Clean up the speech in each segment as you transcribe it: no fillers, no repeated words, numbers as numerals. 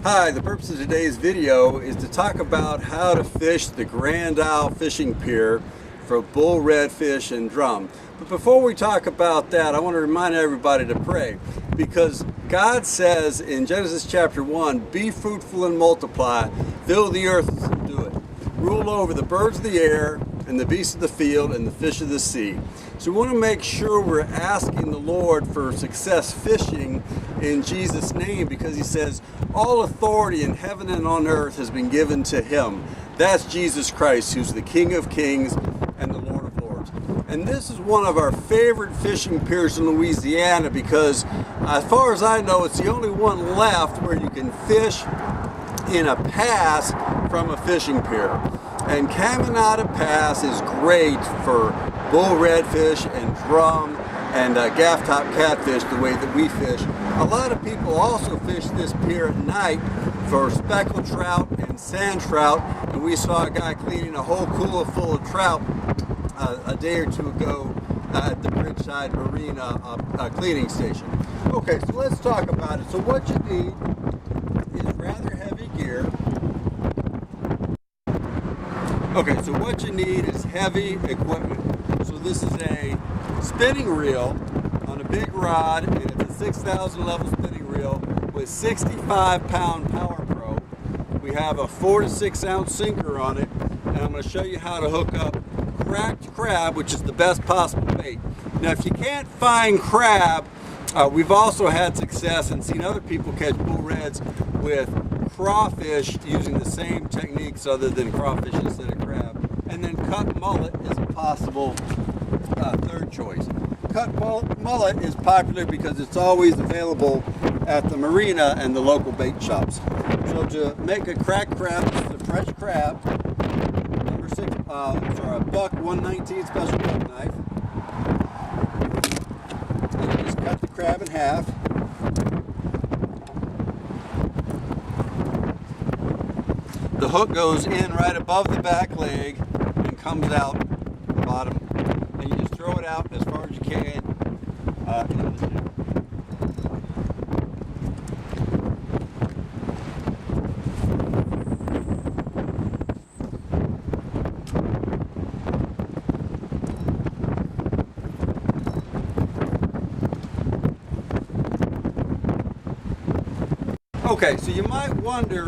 Hi, the purpose of today's video is to talk about how to fish the Grand Isle fishing pier for bull redfish and drum. But before we talk about that, I want to remind everybody to pray, because God says in Genesis chapter 1, be fruitful and multiply, fill the earth and subdue it, rule over the birds of the air and the beasts of the field and the fish of the sea. So we want to make sure we're asking the Lord for success fishing in Jesus' name, because he says all authority in heaven and on earth has been given to him. That's Jesus Christ, who's the King of Kings and the Lord of Lords. And this is one of our favorite fishing piers in Louisiana, because as far as I know, it's the only one left where you can fish in a pass from a fishing pier. And Camanada Pass is great for bull redfish and drum and gaff top catfish, the way that we fish. A lot of people also fish this pier at night for speckled trout and sand trout, and we saw a guy cleaning a whole cooler full of trout a day or two ago at the Bridgeside Marina cleaning station. Okay, so let's talk about it. So what you need is rather heavy gear. Okay, so what you need is heavy equipment. So this is a spinning reel on a big rod, and it's a 6,000 level spinning reel with 65-pound power pro. We have a 4 to 6 ounce sinker on it, and I'm going to show you how to hook up cracked crab, which is the best possible bait. Now, if you can't find crab, we've also had success and seen other people catch bull reds with crawfish using the same techniques other than crawfish instead of crab. And then cut mullet is a possible third choice. Cut mullet is popular because it's always available at the marina and the local bait shops. So to make a cracked crab, this is a fresh crab, number 6, a buck 119 special buck knife. And you just cut the crab in half. The hook goes in right above the back leg and comes out the bottom, and you just throw it out as far as you can into the ship. Okay, so you might wonder,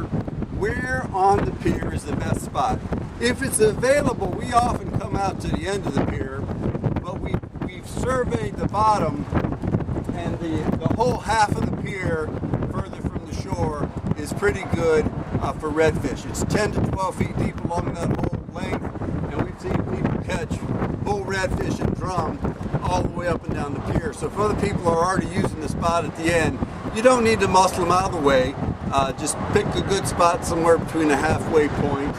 where on the pier is the best spot? If it's available, we often come out to the end of the pier, but we've surveyed the bottom, and the whole half of the pier further from the shore is pretty good for redfish. It's 10 to 12 feet deep along that whole length, and we've seen people catch bull redfish and drum all the way up and down the pier. So if other people are already using the spot at the end, you don't need to muscle them out of the way. Just pick a good spot somewhere between the halfway point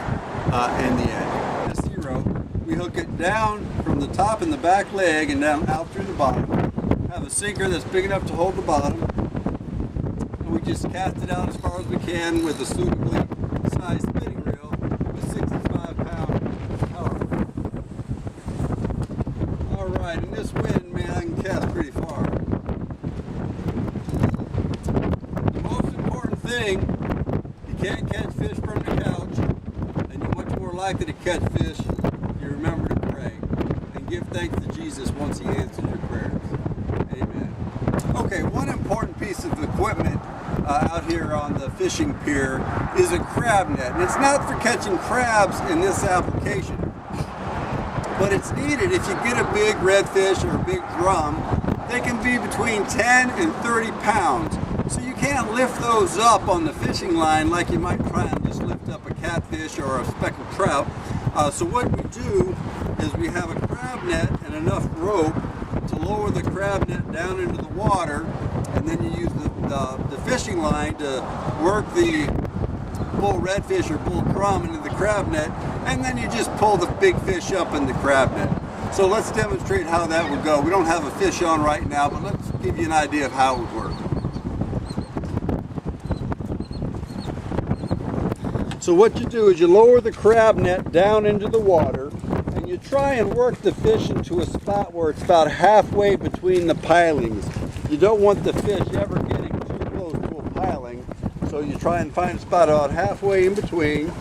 and the end. This zero, we hook it down from the top and the back leg and down out through the bottom. Have a sinker that's big enough to hold the bottom. And we just cast it out as far as we can with a suitably sized spinning reel with 65-pound power. Alright, in this wind, man, I can cast pretty far. Thing, you can't catch fish from the couch, and you're much more likely to catch fish if you remember to pray and give thanks to Jesus once he answers your prayers. Amen. Okay, one important piece of equipment out here on the fishing pier is a crab net, and it's not for catching crabs in this application, but it's needed if you get a big redfish or a big drum. They can be between 10 and 30 pounds. So you can't lift those up on the fishing line like you might try and just lift up a catfish or a speckled trout. So what we do is we have a crab net and enough rope to lower the crab net down into the water, and then you use the fishing line to work the bull redfish or bull drum into the crab net, and then you just pull the big fish up in the crab net. So let's demonstrate how that would go. We don't have a fish on right now, but let's give you an idea of how it would work. So what you do is you lower the crab net down into the water, and you try and work the fish into a spot where it's about halfway between the pilings. You don't want the fish ever getting too close to a piling, so you try and find a spot about halfway in between,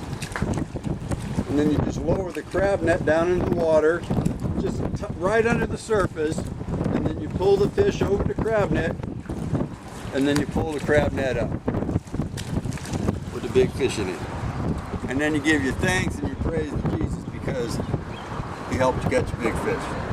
and then you just lower the crab net down into the water, just right under the surface, and then you pull the fish over the crab net, and then you pull the crab net up with the big fish in it. And then you give your thanks and you praise to Jesus because he helped you catch a big fish.